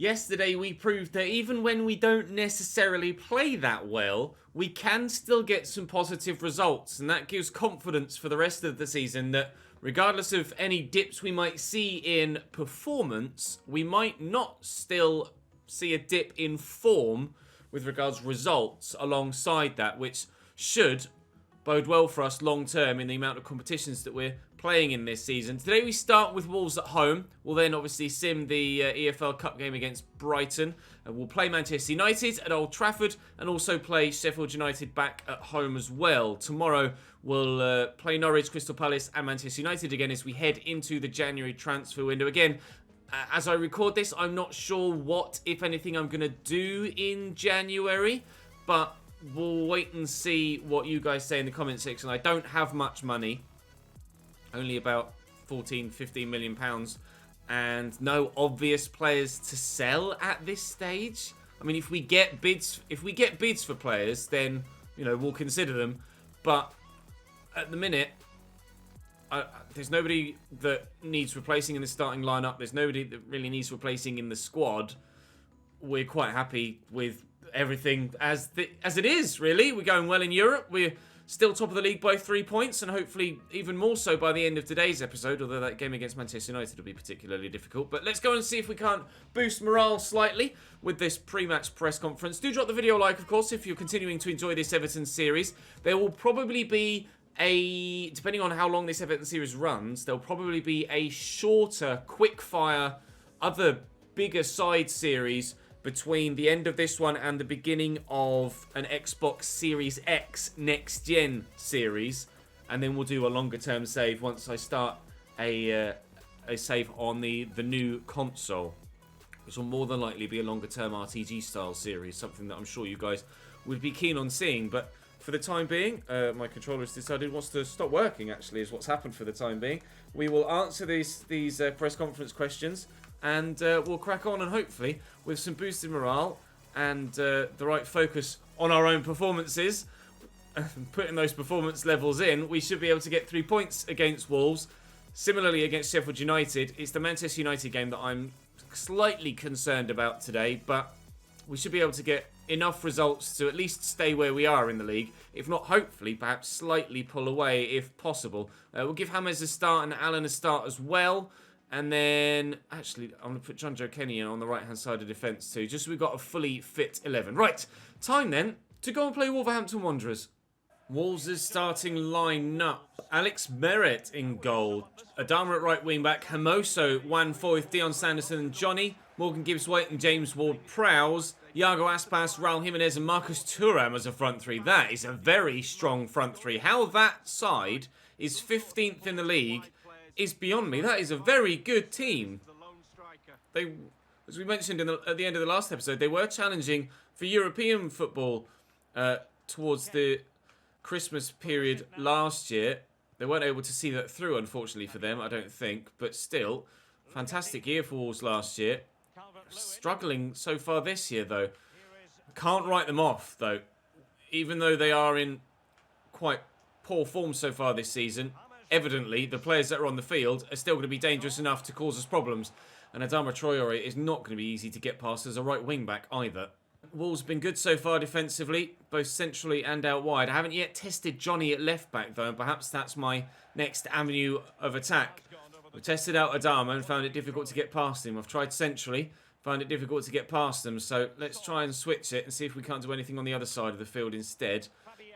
Yesterday we proved that even when we don't necessarily play that well, we can still get some positive results, and that gives confidence for the rest of the season that regardless of any dips we might see in performance, we might not still see a dip in form with regards to results alongside that, which should bode well for us long term in the amount of competitions that we're playing in this season. Today we start with Wolves at home. We'll then obviously sim the EFL Cup game against Brighton. We'll play Manchester United at Old Trafford and also play Sheffield United back at home as well. Tomorrow we'll play Norwich, Crystal Palace and Manchester United again as we head into the January transfer window. Again, as I record this, I'm not sure what, if anything, I'm going to do in January, but we'll wait and see what you guys say in the comment section. I don't have much money, only about 15 million pounds, and no obvious players to sell at this stage. I mean, if we get bids for players, then we'll consider them. But at the minute, there's nobody that needs replacing in the starting lineup. There's nobody that really needs replacing in the squad. We're quite happy with everything as it is, really. We're going well in Europe. We're still top of the league by 3 points, and hopefully even more so by the end of today's episode, although that game against Manchester United will be particularly difficult. But let's go and see if we can't boost morale slightly with this pre-match press conference. Do drop the video a like, of course, if you're continuing to enjoy this Everton series. There will probably be depending on how long this Everton series runs, there'll probably be a shorter, quick-fire, other bigger side series between the end of this one and the beginning of an Xbox Series X Next Gen series. And then we'll do a longer term save once I start a save on the new console, which will more than likely be a longer term RTG style series, something that I'm sure you guys would be keen on seeing. But for the time being, my controller has decided it wants to stop working, actually, is what's happened for the time being. We will answer these press conference questions, and we'll crack on, and hopefully, with some boosted morale and the right focus on our own performances, putting those performance levels in, we should be able to get 3 points against Wolves. Similarly, against Sheffield United, it's the Manchester United game that I'm slightly concerned about today, but we should be able to get enough results to at least stay where we are in the league. If not, hopefully, perhaps slightly pull away if possible. We'll give James a start and Alan a start as well. And then, actually, I'm going to put John Joe Kenny in on the right-hand side of defence too, just so we've got a fully fit 11. Right, time then to go and play Wolverhampton Wanderers. Wolves' starting line-up. Alex Merritt in goal. Adama at right wing-back. Hermoso, Juan Foyth, Dion Sanderson and Johnny. Morgan Gibbs-White and James Ward-Prowse. Iago Aspas, Raul Jimenez and Marcus Thuram as a front three. That is a very strong front three. How that side is 15th in the league is beyond me. That is a very good team. They, as we mentioned at the end of the last episode, they were challenging for European football towards the Christmas period last year. They weren't able to see that through, unfortunately for them, I don't think. But still, fantastic year for Wolves last year. Struggling so far this year, though. Can't write them off, though. Even though they are in quite poor form so far this season, evidently, the players that are on the field are still going to be dangerous enough to cause us problems. And Adama Traore is not going to be easy to get past as a right wing-back either. Wolves have been good so far defensively, both centrally and out wide. I haven't yet tested Johnny at left-back, though, and perhaps that's my next avenue of attack. I've tested out Adama and found it difficult to get past him. I've tried centrally, found it difficult to get past them. So let's try and switch it and see if we can't do anything on the other side of the field instead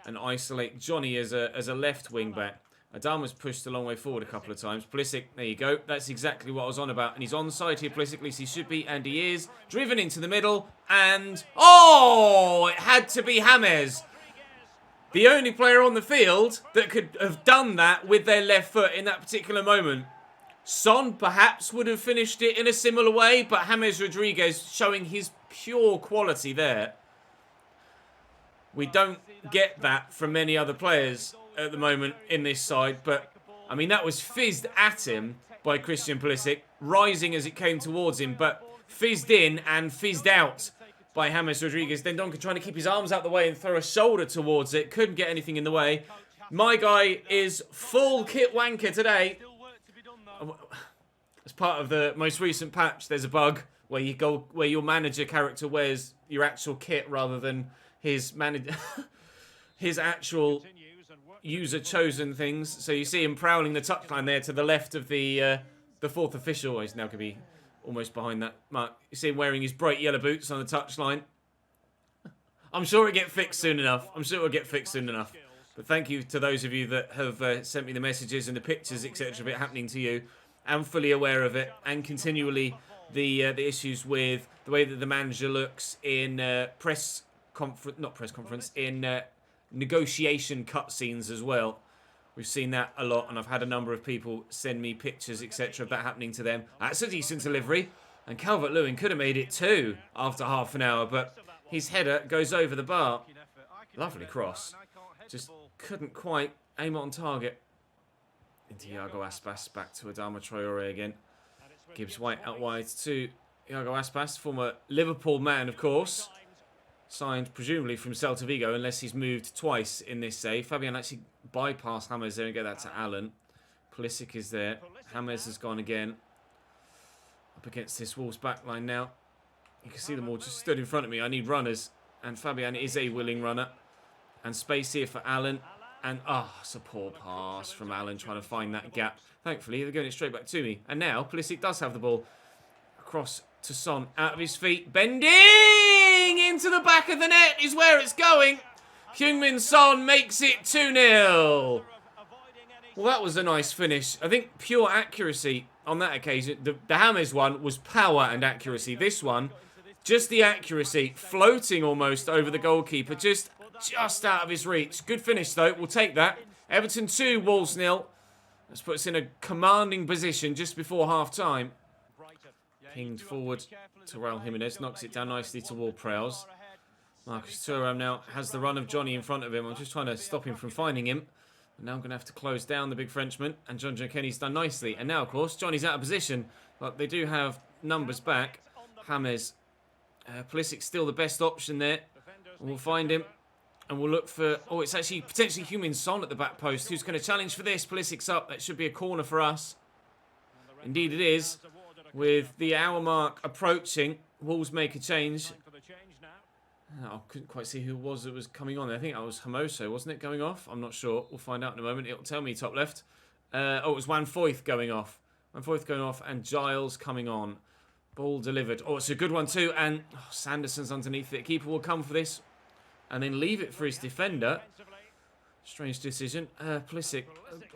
and isolate Johnny as a left wing-back. Adama's pushed a long way forward a couple of times. Pulisic, there you go. That's exactly what I was on about. And he's onside here, Pulisic, at least he should be, and he is. Driven into the middle, and... oh! It had to be James. The only player on the field that could have done that with their left foot in that particular moment. Son, perhaps, would have finished it in a similar way, but James Rodriguez showing his pure quality there. We don't get that from many other players at the moment in this side, but I mean that was fizzed at him by Christian Pulisic, rising as it came towards him, but fizzed in and fizzed out by James Rodriguez. Then Donker trying to keep his arms out the way and throw a shoulder towards it, couldn't get anything in the way. My guy is full kit wanker today. As part of the most recent patch, there's a bug where you go, where your manager character wears your actual kit rather than his his actual user-chosen things. So you see him prowling the touchline there to the left of the fourth official. Oh, he's now going to be almost behind that mark. You see him wearing his bright yellow boots on the touchline. I'm sure it'll get fixed soon enough. I'm sure it'll get fixed soon enough. But thank you to those of you that have sent me the messages and the pictures, etc. of it happening to you. I'm fully aware of it, and continually the issues with the way that the manager looks in negotiation cutscenes as well. We've seen that a lot, and I've had a number of people send me pictures, etc. of that happening to them. That's a decent delivery, and Calvert-Lewin could have made it 2 after half an hour, but his header goes over the bar. Lovely cross. Just couldn't quite aim it on target. Into Iago Aspas, back to Adama Traore again. Gibbs White out wide to Iago Aspas, former Liverpool man, of course. Signed presumably from Celta Vigo, unless he's moved twice in this save. Fabian actually bypassed James there and get that to Allen. Pulisic is there. James has gone again. Up against this Wolves backline now. You can see them all just stood in front of me. I need runners. And Fabian is a willing runner. And space here for Allen. And, it's a poor pass from Allen trying to find that gap. Thankfully, they're going it straight back to me. And now, Pulisic does have the ball. Across to Son, out of his feet. Bending into the back of the net is where it's going. Heung-min Son makes it 2-0. Well, that was a nice finish. I think pure accuracy on that occasion. The James one was power and accuracy. This one, just the accuracy, floating almost over the goalkeeper. Just out of his reach. Good finish, though. We'll take that. Everton 2, Wolves 0. Let's put us in a commanding position just before half-time. Pinged forward to Raul Jimenez. Knocks it down nicely to Ward-Prowse. Marcus Thuram now has the run of Johnny in front of him. I'm just trying to stop him from finding him. And now I'm going to have to close down the big Frenchman. And John Joe Kenny's done nicely. And now, of course, Johnny's out of position. But they do have numbers back. James. Pulisic's still the best option there. We'll find him. And we'll look for... Oh, it's actually potentially Heung-min Son at the back post. Who's going to challenge for this? Pulisic's up. That should be a corner for us. Indeed it is. With the hour mark approaching, Wolves make a change. I couldn't quite see who it was that was coming on. I think that was Hermoso, wasn't it, going off? I'm not sure. We'll find out in a moment. It'll tell me top left. It was Van Foyth going off. Van Foyth going off and Giles coming on. Ball delivered. Oh, it's a good one too. And Sanderson's underneath it. Keeper will come for this. And then leave it for his defender. Strange decision. Pulisic.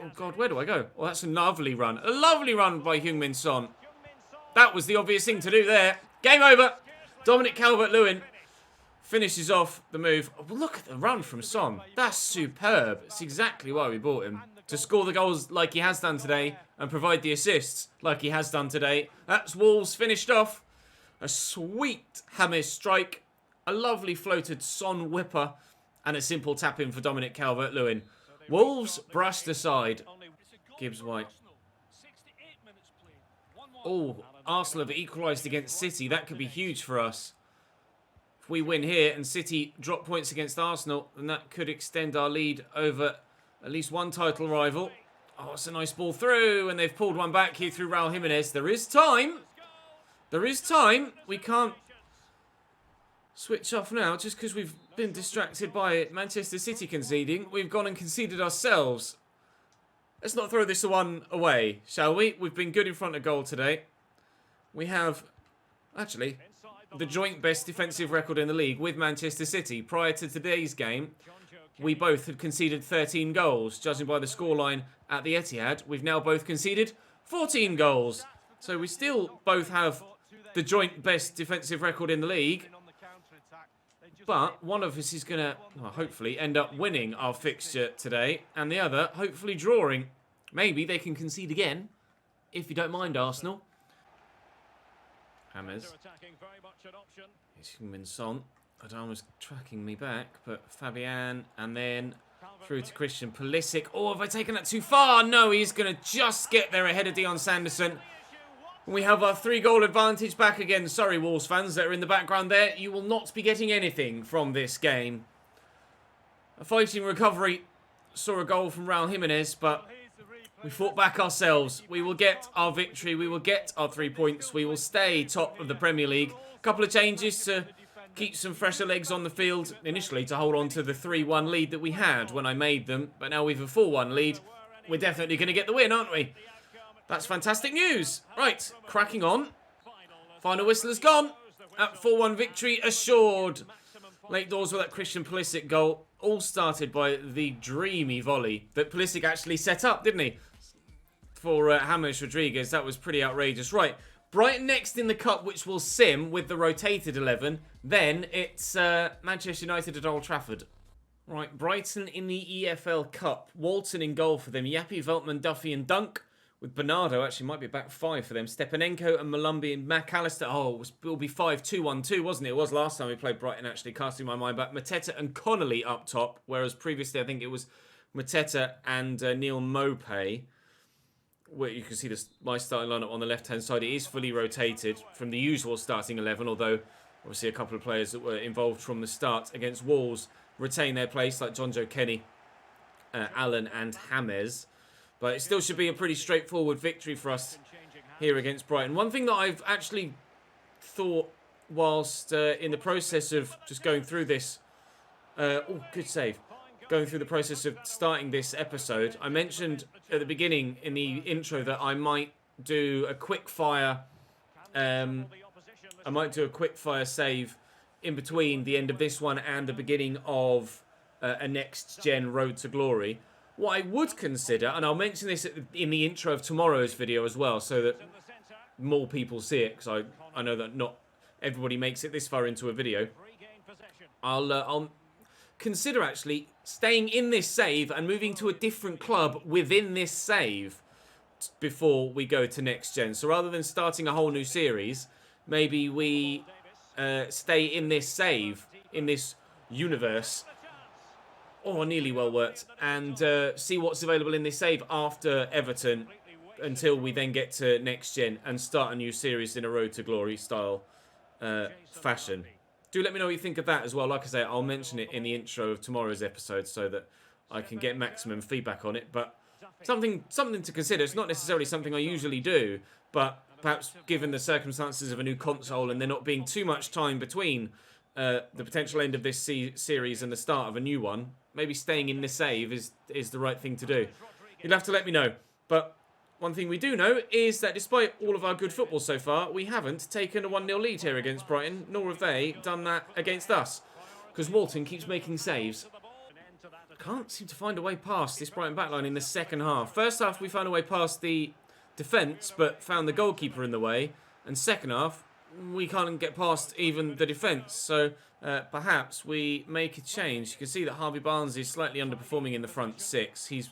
Oh, God, where do I go? Oh, that's a lovely run. A lovely run by Heung-min Son. That was the obvious thing to do there. Game over. Dominic Calvert-Lewin finishes off the move. Oh, look at the run from Son. That's superb. It's exactly why we bought him. To score the goals like he has done today and provide the assists like he has done today. That's Wolves finished off. A sweet James strike. A lovely floated Son whipper. And a simple tap in for Dominic Calvert-Lewin. Wolves brushed aside. Gibbs White. Oh, Arsenal have equalised against City. That could be huge for us. If we win here and City drop points against Arsenal, then that could extend our lead over at least one title rival. Oh, it's a nice ball through, and they've pulled one back here through Raul Jimenez. There is time. There is time. We can't switch off now just because we've been distracted by Manchester City conceding. We've gone and conceded ourselves. Let's not throw this one away, shall we? We've been good in front of goal today. We have, actually, the joint best defensive record in the league with Manchester City. Prior to today's game, we both had conceded 13 goals. Judging by the scoreline at the Etihad, we've now both conceded 14 goals. So we still both have the joint best defensive record in the league. But one of us is going to, hopefully, end up winning our fixture today. And the other, hopefully, drawing. Maybe they can concede again, if you don't mind, Arsenal. James. It's Heung-min Son. Adama's tracking me back, but Fabian, and then through to Christian Pulisic. Oh, have I taken that too far? No, he's going to just get there ahead of Dion Sanderson. We have our 3-goal advantage back again. Sorry, Wolves fans that are in the background there. You will not be getting anything from this game. A fighting recovery. Saw a goal from Raul Jimenez, but We fought back ourselves. We will get our victory. We will get our 3 points. We will stay top of the Premier League. A couple of changes to keep some fresher legs on the field. Initially to hold on to the 3-1 lead that we had when I made them. But now we have a 4-1 lead. We're definitely going to get the win, aren't we? That's fantastic news. Right, cracking on. Final whistle has gone. At 4-1 victory assured. Late doors with that Christian Pulisic goal. All started by the dreamy volley that Pulisic actually set up, didn't he? For James Rodriguez. That was pretty outrageous. Right, Brighton next in the Cup, which will sim with the rotated 11. Then it's Manchester United at Old Trafford. Right, Brighton in the EFL Cup. Walton in goal for them. Yappy, Veltman, Duffy and Dunk. With Bernardo, actually might be back 5 for them. Stepanenko and Malumbi and McAllister. Oh, it will be 5-2-1-2, wasn't it? It was last time we played Brighton, actually, casting my mind back. Mateta and Connolly up top, whereas previously I think it was Mateta and Neil Mopay. Where you can see my starting lineup on the left-hand side. It is fully rotated from the usual starting 11, although obviously a couple of players that were involved from the start against Wolves retain their place, like John Joe Kenny, Allen and James. But it still should be a pretty straightforward victory for us here against Brighton. One thing that I've actually thought whilst in the process of just going through this... oh, good save. Going through the process of starting this episode, I mentioned at the beginning in the intro that I might do a quick fire... I might do a quick fire save in between the end of this one and the beginning of a next-gen Road to Glory. What I would consider, and I'll mention this in the intro of tomorrow's video as well, so that more people see it, because I know that not everybody makes it this far into a video. I'll consider actually staying in this save and moving to a different club within this save before we go to next gen. So rather than starting a whole new series, maybe we stay in this save, in this universe. Oh, nearly well worked. And see what's available in this save after Everton until we then get to next gen and start a new series in a Road to Glory style fashion. Do let me know what you think of that as well. Like I say, I'll mention it in the intro of tomorrow's episode so that I can get maximum feedback on it. But something to consider. It's not necessarily something I usually do, but perhaps given the circumstances of a new console and there not being too much time between the potential end of this series and the start of a new one, maybe staying in the save is the right thing to do. You'll have to let me know. But one thing we do know is that despite all of our good football so far, we haven't taken a 1-0 lead here against Brighton, nor have they done that against us. Because Walton keeps making saves. Can't seem to find a way past this Brighton backline in the second half. First half, we found a way past the defence, but found the goalkeeper in the way. And second half, we can't get past even the defence. So perhaps we make a change. You can see that Harvey Barnes is slightly underperforming in the front 6. He's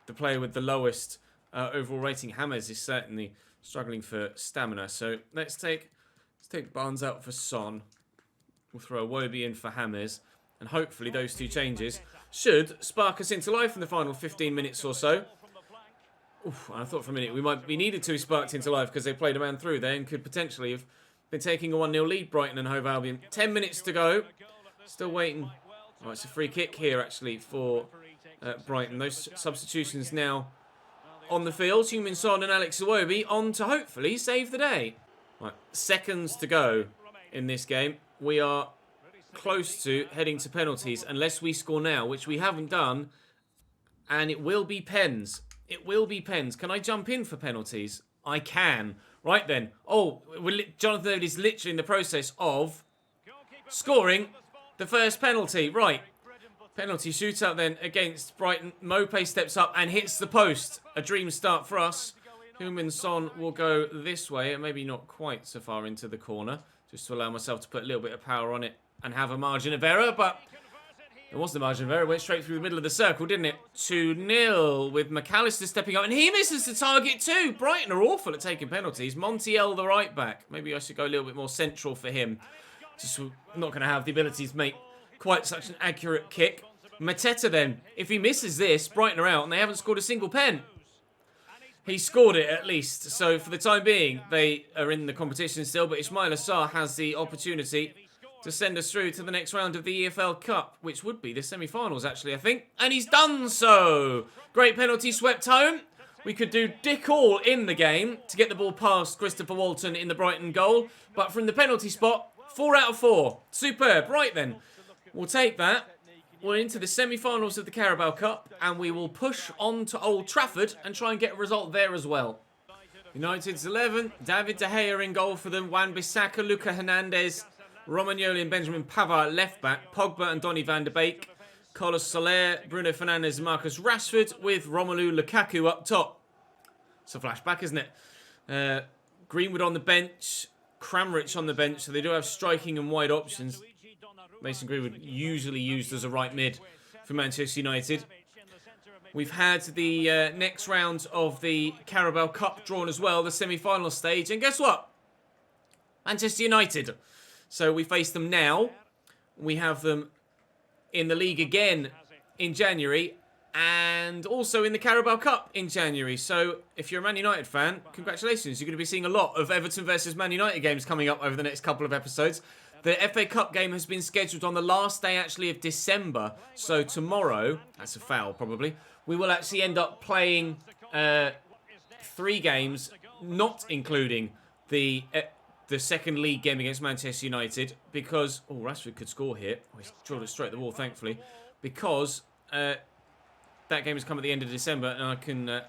the player with the lowest overall rating. James is certainly struggling for stamina. So let's take Barnes out for Son. We'll throw Iwobi in for James. And hopefully those two changes should spark us into life in the final 15 minutes or so. Oof, I thought for a minute we needed to be sparked into life because they played a man through there and could potentially have been taking a 1-0 lead, Brighton and Hove Albion. 10 minutes to go. Still waiting. Oh, it's a free kick here, actually, for Brighton. Those substitutions now on the field. Heung-min Son and Alex Iwobi on to hopefully save the day. Right, seconds to go in this game. We are close to heading to penalties unless we score now, which we haven't done. And it will be pens. It will be pens. Can I jump in for penalties? I can. Right then. Oh, Jonathan David is literally in the process of scoring the first penalty. Right. Penalty shootout then against Brighton. Mopay steps up and hits the post. A dream start for us. Heung-min Son will go this way, and maybe not quite so far into the corner, just to allow myself to put a little bit of power on it and have a margin of error, but there was the margin of error. It went straight through the middle of the circle, didn't it? 2-0 with McAllister stepping up. And he misses the target too. Brighton are awful at taking penalties. Montiel, the right back. Maybe I should go a little bit more central for him. Just not going to have the ability to make quite such an accurate kick. Mateta then. If he misses this, Brighton are out and they haven't scored a single pen. He scored it at least. So for the time being, they are in the competition still. But Ismail Assar has the opportunity to send us through to the next round of the EFL Cup, which would be the semi-finals, actually, I think. And he's done so! Great penalty swept home. We could do dick all in the game to get the ball past Christopher Walton in the Brighton goal. But from the penalty spot, 4 out of 4. Superb. Right then, we'll take that. We're into the semi-finals of the Carabao Cup, and we will push on to Old Trafford and try and get a result there as well. United's 11. David De Gea in goal for them. Wan-Bissaka, Luca Hernandez, Romagnoli and Benjamin Pavard at left back. Pogba and Donny van de Beek. Carlos Soler, Bruno Fernandes and Marcus Rashford with Romelu Lukaku up top. It's a flashback, isn't it? Greenwood on the bench. Kramaric on the bench, so they do have striking and wide options. Mason Greenwood usually used as a right mid for Manchester United. We've had the next round of the Carabao Cup drawn as well, the semi-final stage. And guess what? Manchester United. So we face them now. We have them in the league again in January. And also in the Carabao Cup in January. So if you're a Man United fan, congratulations. You're going to be seeing a lot of Everton versus Man United games coming up over the next couple of episodes. The FA Cup game has been scheduled on the last day, actually, of December. So tomorrow, that's a foul probably, we will actually end up playing 3 games, not including the second league game against Manchester United. Because, oh, Rashford could score here. Oh, he's drilled it straight at the wall, thankfully. Because that game has come at the end of December, and I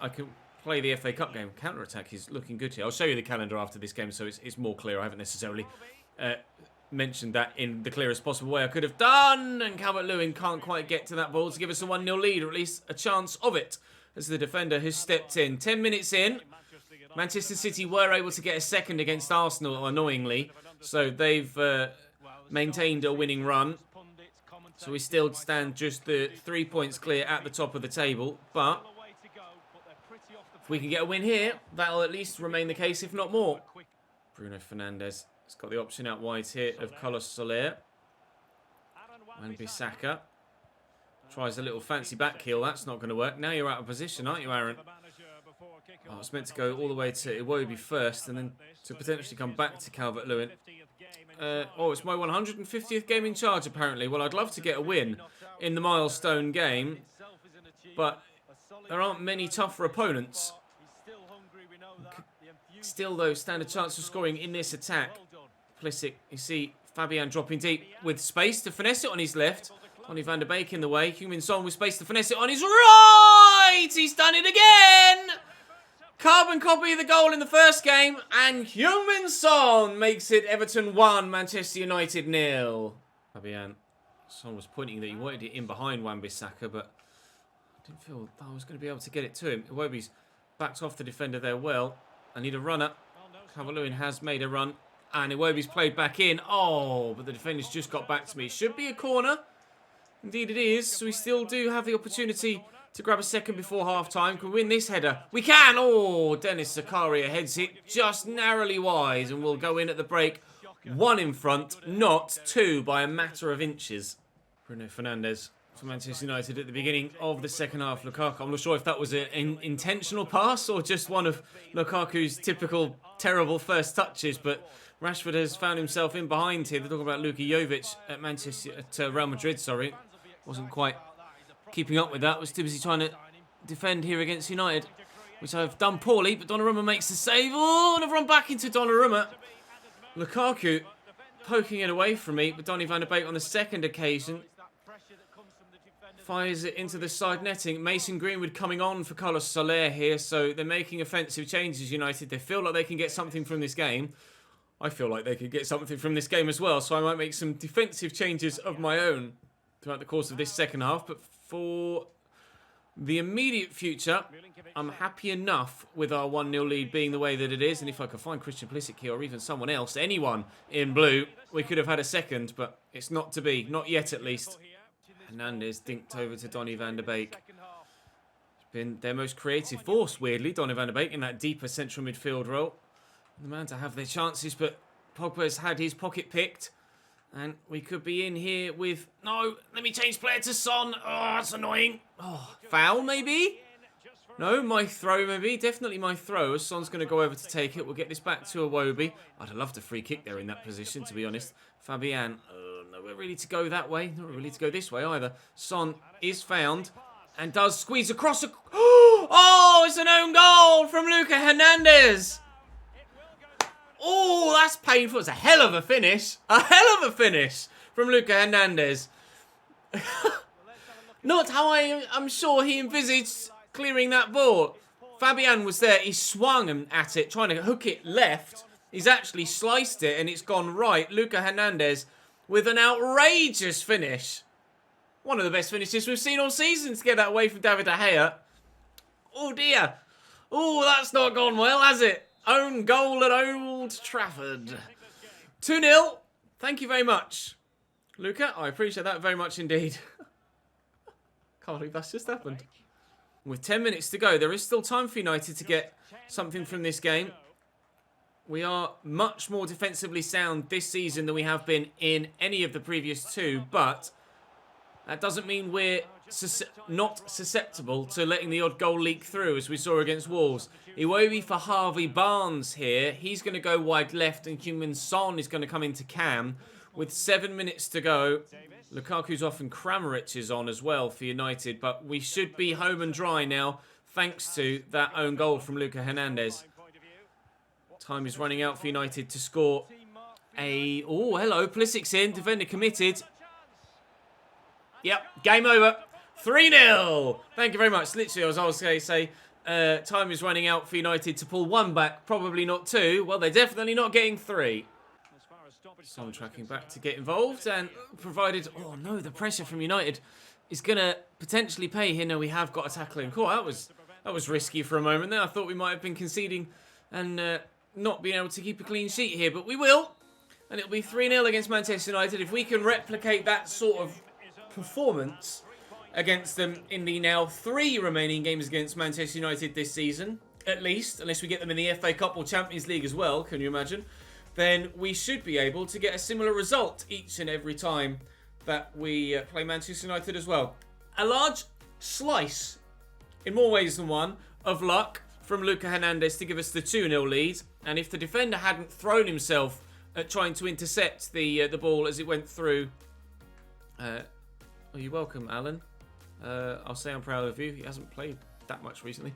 can play the FA Cup game. Counter-attack is looking good here. I'll show you the calendar after this game, so it's more clear. I haven't necessarily mentioned that in the clearest possible way I could have done. And Calvert-Lewin can't quite get to that ball to give us a 1-0 lead, or at least a chance of it, as the defender has stepped in. 10 minutes in, Manchester City were able to get a second against Arsenal, annoyingly. So they've maintained a winning run. So we still stand just the 3 points clear at the top of the table. But if we can get a win here, that'll at least remain the case, if not more. Bruno Fernandes has got the option out wide here of Carlos Soler. Wan-Bissaka tries a little fancy back heel. That's not going to work. Now you're out of position, aren't you, Aaron? Oh, it's meant to go all the way to Iwobi first and then to potentially come back to Calvert-Lewin. Oh, it's my 150th game in charge, apparently. Well, I'd love to get a win in the milestone game, but there aren't many tougher opponents. Still, though, stand a chance of scoring in this attack. Pulisic, you see Fabian dropping deep with space to finesse it on his left. Donny van de Beek in the way. Heung-min Son with space to finesse it on his right. He's done it again. Carbon copy of the goal in the first game, and Heung-min Son makes it Everton 1, Manchester United 0. Fabian Son was pointing that he wanted it in behind Wan-Bissaka, but I didn't feel that I was going to be able to get it to him. Iwobi's backed off the defender there well. I need a runner. Calvert-Lewin has made a run, and Iwobi's played back in. Oh, but the defender's just got back to me. It should be a corner. Indeed it is. So we still do have the opportunity to grab a second before half-time. Can we win this header? We can! Oh, Dennis Zakaria heads it just narrowly wide, and we'll go in at the break. 1 in front, not 2 by a matter of inches. Bruno Fernandes for Manchester United at the beginning of the second half. Lukaku, I'm not sure if that was an intentional pass or just one of Lukaku's typical terrible first touches, but Rashford has found himself in behind here. They're talking about Luka Jovic at Real Madrid, sorry. Wasn't quite keeping up with that. Was too busy trying to defend here against United, which I've done poorly, but Donnarumma makes the save. Oh, and I've run back into Donnarumma. Lukaku poking it away from me, but Donny van de Beek on the second occasion fires it into the side netting. Mason Greenwood coming on for Carlos Soler here, so they're making offensive changes, United. They feel like they can get something from this game. I feel like they could get something from this game as well, so I might make some defensive changes of my own throughout the course of this second half. But for the immediate future, I'm happy enough with our 1-0 lead being the way that it is. And if I could find Christian Pulisic here, or even someone else, anyone in blue, we could have had a second, but it's not to be. Not yet, at least. Hernandez dinked over to Donny van de Beek. It's been their most creative force, weirdly, Donny van de Beek, in that deeper central midfield role. The man to have their chances, but Pogba's had his pocket picked. And we could be in here with... No, let me change player to Son. Oh, that's annoying. Oh, foul, maybe? No, my throw, maybe. Definitely my throw. As Son's going to go over to take it. We'll get this back to Iwobi. I'd have loved a free kick there in that position, to be honest. Fabian, nowhere really to go that way. Not really to go this way either. Son is found and does squeeze across. Oh, it's an own goal from Luca Hernandez. Oh, that's painful. It's a hell of a finish. A hell of a finish from Luca Hernandez. Not how I'm sure he envisaged clearing that ball. Fabian was there. He swung at it, trying to hook it left. He's actually sliced it, and it's gone right. Luca Hernandez with an outrageous finish. One of the best finishes we've seen all season to get that away from David De Gea. Oh, dear. Oh, that's not gone well, has it? Own goal at Old Trafford. 2-0. Thank you very much, Luca. I appreciate that very much indeed. Can't believe that's just happened. With 10 minutes to go, there is still time for United to get something from this game. We are much more defensively sound this season than we have been in any of the previous two, but that doesn't mean we're not susceptible to letting the odd goal leak through, as we saw against Wolves. Iwobi for Harvey Barnes here. He's going to go wide left, and Heung-min Son is going to come into Cam. With 7 minutes to go, Lukaku's off and Kramaric is on as well for United, but we should be home and dry now, thanks to that own goal from Luca Hernandez. Time is running out for United to score a... Oh, hello, Pulisic's in, defender committed. Yep, game over. 3-0. Thank you very much. Literally, as I was going to say, time is running out for United to pull one back, probably not two. Well, they're definitely not getting three. Son tracking back to get involved, and provided... Oh, no, the pressure from United is going to potentially pay here. No, we have got a tackle in. Cool, that was risky for a moment there. I thought we might have been conceding and not being able to keep a clean sheet here, but we will. And it'll be 3-0 against Manchester United. If we can replicate that sort of performance against them in the now 3 remaining games against Manchester United this season, at least, unless we get them in the FA Cup or Champions League as well, can you imagine? Then we should be able to get a similar result each and every time that we play Manchester United as well. A large slice, in more ways than one, of luck from Luca Hernandez to give us the 2-0 lead. And if the defender hadn't thrown himself at trying to intercept the ball as it went through... Oh, you're welcome, Alan. I'll say I'm proud of you. He hasn't played that much recently.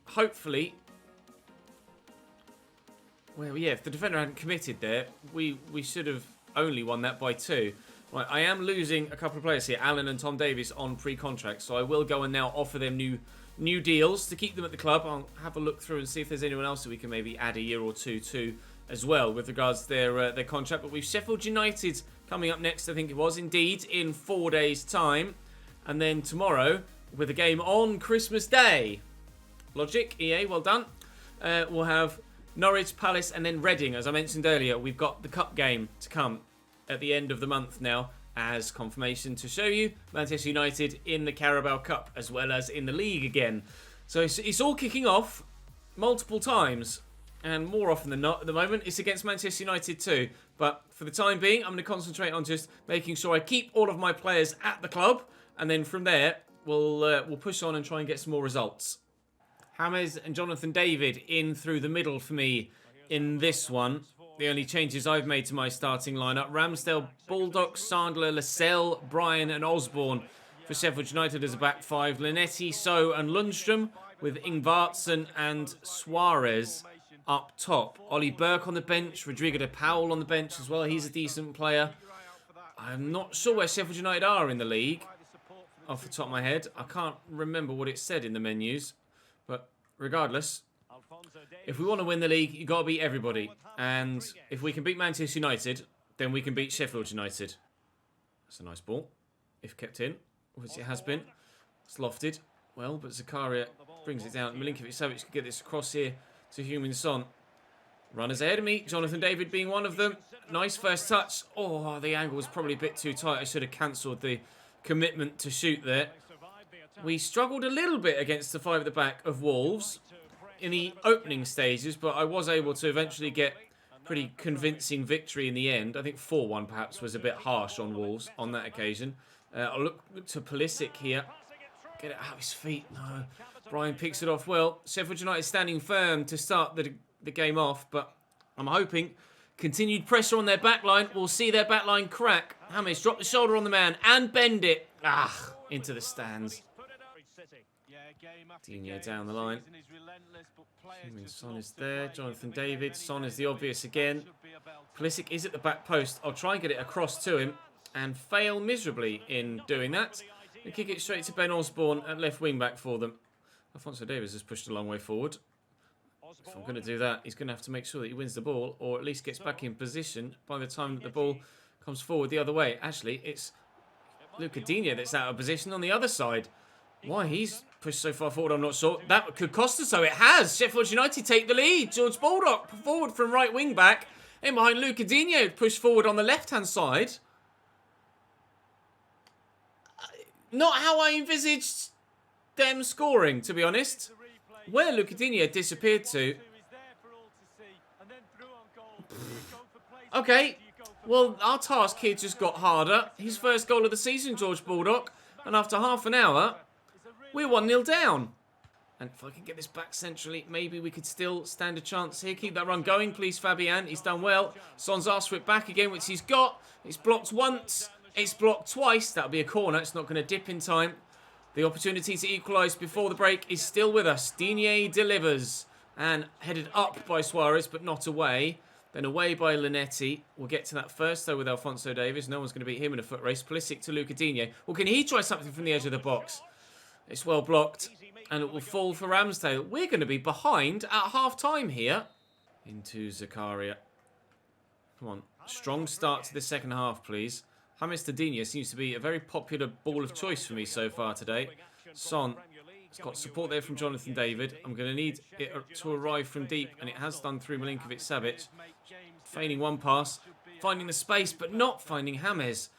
Hopefully... Well, yeah, if the defender hadn't committed there, we should have only won that by 2. Right, I am losing a couple of players here, Alan and Tom Davies, on pre-contract, so I will go and now offer them new deals to keep them at the club. I'll have a look through and see if there's anyone else that we can maybe add a year or two to as well with regards to their contract. But we've Sheffield United coming up next, I think it was, indeed, in 4 days' time. And then tomorrow, with a game on Christmas Day. Logic, EA, well done. We'll have Norwich, Palace, and then Reading. As I mentioned earlier, we've got the Cup game to come at the end of the month now as confirmation to show you Manchester United in the Carabao Cup as well as in the league again. So it's all kicking off multiple times, and more often than not at the moment it's against Manchester United too. But for the time being, I'm going to concentrate on just making sure I keep all of my players at the club, and then from there we'll push on and try and get some more results. James and Jonathan David in through the middle for me in this one. The only changes I've made to my starting lineup: Ramsdale, Baldock, Sandler, Lascelles, Bryan and Osborne for Sheffield United as a back 5. Linetti, So and Lundstrom with Ingvartsen and Suarez up top. Ollie Burke on the bench, Rodrigo de Paul on the bench as well. He's a decent player. I'm not sure where Sheffield United are in the league off the top of my head. I can't remember what it said in the menus. But regardless, if we want to win the league, you've got to beat everybody. And if we can beat Manchester United, then we can beat Sheffield United. That's a nice ball, if kept in, which it has been. It's lofted well, but Zakaria brings it down. Milinkovic-Savic can get this across here to Heung-min Son. Runners ahead of me, Jonathan David being one of them. Nice first touch. Oh, the angle was probably a bit too tight. I should have cancelled the commitment to shoot there. We struggled a little bit against the 5 at the back of Wolves in the opening stages, but I was able to eventually get pretty convincing victory in the end. I think 4-1 perhaps was a bit harsh on Wolves on that occasion. I'll look to Pulisic here. Get it out of his feet. No. Bryan picks it off well. Sheffield United standing firm to start the game off, but I'm hoping continued pressure on their backline. We'll see their backline crack. James drop the shoulder on the man and bend it. Into the stands. Dino down the line. Son is there. Jonathan David. Son is the obvious again. Pulisic is at the back post. I'll try and get it across to him and fail miserably in doing that. And kick it straight to Ben Osborne at left wing back for them. Alphonso Davies has pushed a long way forward. If I'm going to do that, he's going to have to make sure that he wins the ball or at least gets back in position by the time that the ball comes forward the other way. Actually, it's Luca Digne that's out of position on the other side. Why he's pushed so far forward, I'm not sure. That could cost us, so it has. Sheffield United take the lead. George Baldock forward from right wing back. In behind Luca Digne, pushed forward on the left-hand side. Not how I envisaged them scoring, to be honest. Where Luca Digne disappeared to. Okay, well, our task here just got harder. His first goal of the season, George Baldock. And after half an hour, we're 1-0 down. And if I can get this back centrally, maybe we could still stand a chance here. Keep that run going, please, Fabian. He's done well. Son's asked for it back again, which he's got. It's blocked once. It's blocked twice. That'll be a corner. It's not going to dip in time. The opportunity to equalise before the break is still with us. Digne delivers. And headed up by Suarez, but not away. Then away by Linetti. We'll get to that first, though, with Alphonso Davies. No one's going to beat him in a foot race. Pulisic to Luca Digne. Well, can he try something from the edge of the box? It's well blocked. And it will fall for Ramsdale. We're going to be behind at half-time here. Into Zakaria. Come on. Strong start to the second half, please. James Digne seems to be a very popular ball of choice for me so far today. Son has got support there from Jonathan David. I'm going to need it to arrive from deep, and it has done through Milinkovic-Savic. Feigning one pass, finding the space, but not finding James.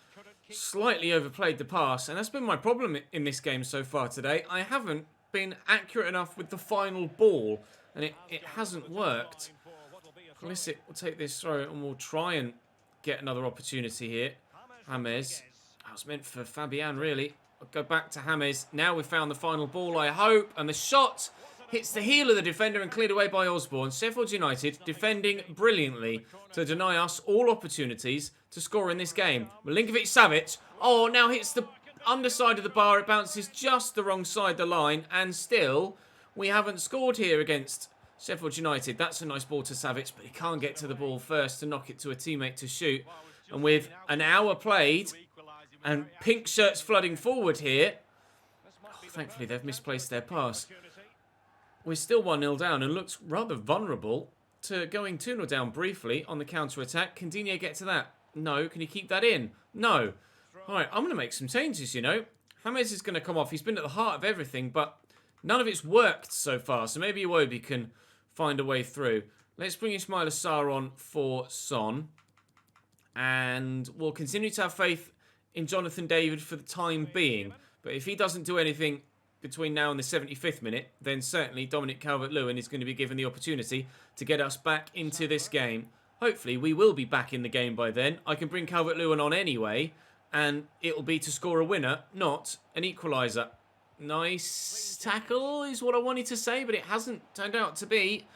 Slightly overplayed the pass, and that's been my problem in this game so far today. I haven't been accurate enough with the final ball, and it hasn't worked. Pulisic will take this throw, and we'll try and get another opportunity here. James. That was meant for Fabian, really. I'll go back to James. Now we've found the final ball, I hope. And the shot hits the heel of the defender and cleared away by Osborne. Sheffield United defending brilliantly to deny us all opportunities to score in this game. Milinkovic-Savic. Oh, now hits the underside of the bar. It bounces just the wrong side of the line. And still, we haven't scored here against Sheffield United. That's a nice ball to Savic, but he can't get to the ball first to knock it to a teammate to shoot. And with an hour played and pink shirts flooding forward here, thankfully they've misplaced their pass. We're still 1-0 down and looks rather vulnerable to going 2-0 down briefly on the counter-attack. Can Digne get to that? No. Can he keep that in? No. All right, I'm going to make some changes, you know. James is going to come off. He's been at the heart of everything, but none of it's worked so far. So maybe Iwobi can find a way through. Let's bring Ismail Assar on for Son. And we'll continue to have faith in Jonathan David for the time being. But if he doesn't do anything between now and the 75th minute, then certainly Dominic Calvert-Lewin is going to be given the opportunity to get us back into this game. Hopefully, we will be back in the game by then. I can bring Calvert-Lewin on anyway, and it'll be to score a winner, not an equaliser. Nice tackle is what I wanted to say, but it hasn't turned out to be.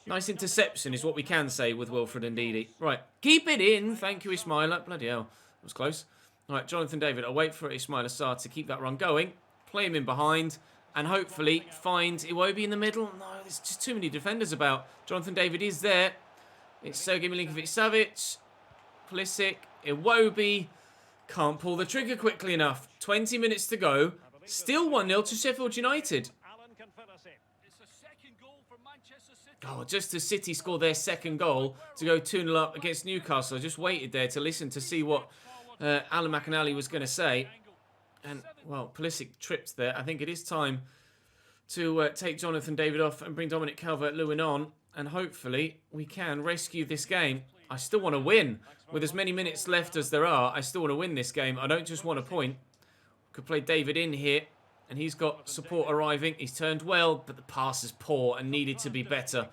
Nice interception is what we can say with Wilfred Ndidi. Right, keep it in. Thank you, Ismaila. Bloody hell, that was close. All right, Jonathan David, I'll wait for Ismail Assar to keep that run going. Play him in behind and hopefully find Iwobi in the middle. No, there's just too many defenders about. Jonathan David is there. It's Sergej Milinkovic-Savic. Pulisic. Iwobi. Can't pull the trigger quickly enough. 20 minutes to go. Still 1-0 to Sheffield United. Oh, just as City scored their second goal to go 2-0 up against Newcastle. I just waited there to listen to see what Alan McInally was going to say. And, well, Pulisic tripped there. I think it is time to take Jonathan David off and bring Dominic Calvert-Lewin on. And hopefully we can rescue this game. I still want to win. With as many minutes left as there are, I still want to win this game. I don't just want a point. Could play David in here. And he's got support arriving. He's turned well, but the pass is poor and needed to be better.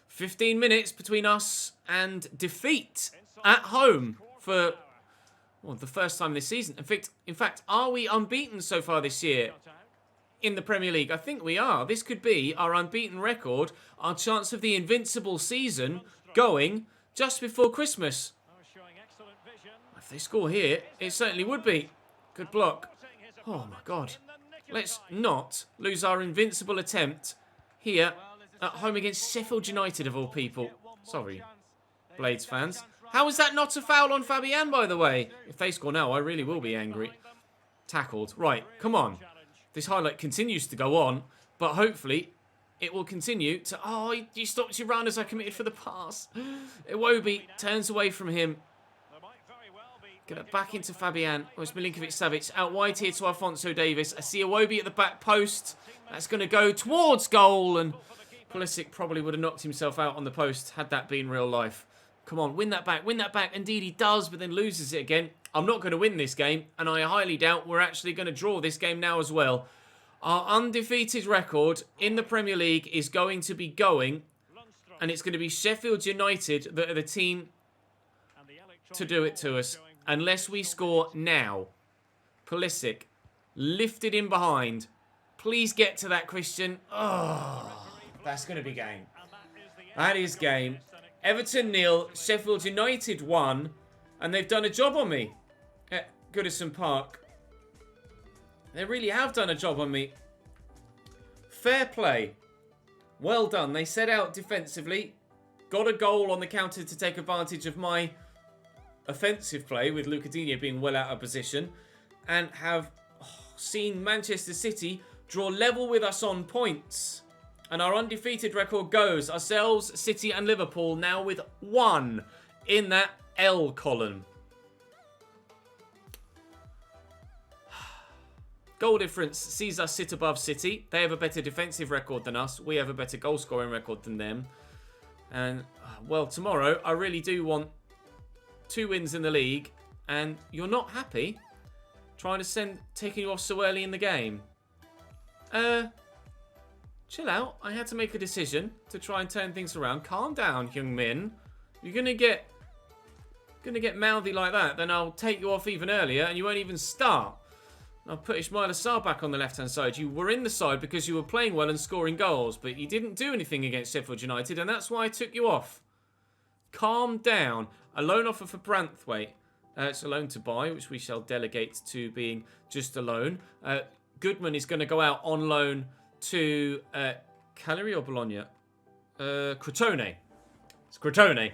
15 minutes between us and defeat at home for the first time this season. In fact, are we unbeaten so far this year in the Premier League? I think we are. This could be our unbeaten record, our chance of the invincible season going just before Christmas. If they score here, it certainly would be. Good block. Oh, my God. Let's not lose our invincible attempt here at home against Sheffield United, of all people. Sorry, Blades fans. How is that not a foul on Fabian, by the way? If they score now, I really will be angry. Tackled. Right, come on. This highlight continues to go on, but hopefully it will continue to... Oh, he stopped your run as I committed for the pass. Iwobi turns away from him. Get it back into Fabian. Oh, it's Milinkovic-Savic. Out wide here to Alphonso Davies. I see Iwobi at the back post. That's going to go towards goal. And Pulisic probably would have knocked himself out on the post had that been real life. Come on, win that back, win that back. Indeed he does, but then loses it again. I'm not going to win this game, and I highly doubt we're actually going to draw this game now as well. Our undefeated record in the Premier League is going to be going, and it's going to be Sheffield United that are the team to do it to us, unless we score now. Pulisic, lifted in behind. Please get to that, Christian. Oh, that's going to be game. That is game. Everton 0, Sheffield United 1, and they've done a job on me at Goodison Park. They really have done a job on me. Fair play. Well done. They set out defensively, got a goal on the counter to take advantage of my offensive play, with Lucadinho being well out of position, and have seen Manchester City draw level with us on points. And our undefeated record goes ourselves, City and Liverpool, now with 1 in that L column. Goal difference sees us sit above City. They have a better defensive record than us. We have a better goal scoring record than them. And, well, tomorrow I really do want 2 wins in the league. And you're not happy trying to taking you off so early in the game. Chill out. I had to make a decision to try and turn things around. Calm down, Young Min. You're gonna get mouthy like that, then I'll take you off even earlier and you won't even start. I'll put Ismail Assar back on the left-hand side. You were in the side because you were playing well and scoring goals, but you didn't do anything against Sheffield United, and that's why I took you off. Calm down. A loan offer for Branthwaite. It's a loan to buy, which we shall delegate to being just a loan. Goodman is going to go out on loan to Cagliari or Bologna? Crotone. It's Crotone.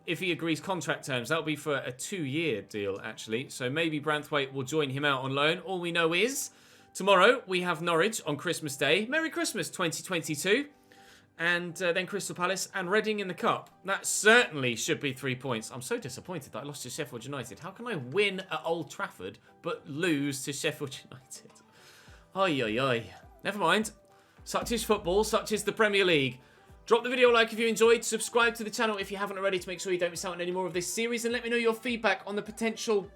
If he agrees contract terms, that'll be for a 2-year deal, actually. So maybe Branthwaite will join him out on loan. All we know is tomorrow we have Norwich on Christmas Day. Merry Christmas 2022. And then Crystal Palace and Reading in the Cup. That certainly should be 3 points. I'm so disappointed that I lost to Sheffield United. How can I win at Old Trafford but lose to Sheffield United? Oi, oi, oi. Never mind. Such is football, such is the Premier League. Drop the video a like if you enjoyed. Subscribe to the channel if you haven't already to make sure you don't miss out on any more of this series. And let me know your feedback on the potential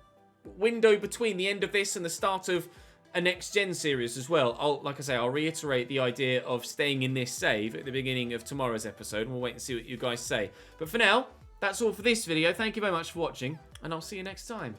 window between the end of this and the start of a next-gen series as well. Like I say, I'll reiterate the idea of staying in this save at the beginning of tomorrow's episode. And we'll wait and see what you guys say. But for now, that's all for this video. Thank you very much for watching. And I'll see you next time.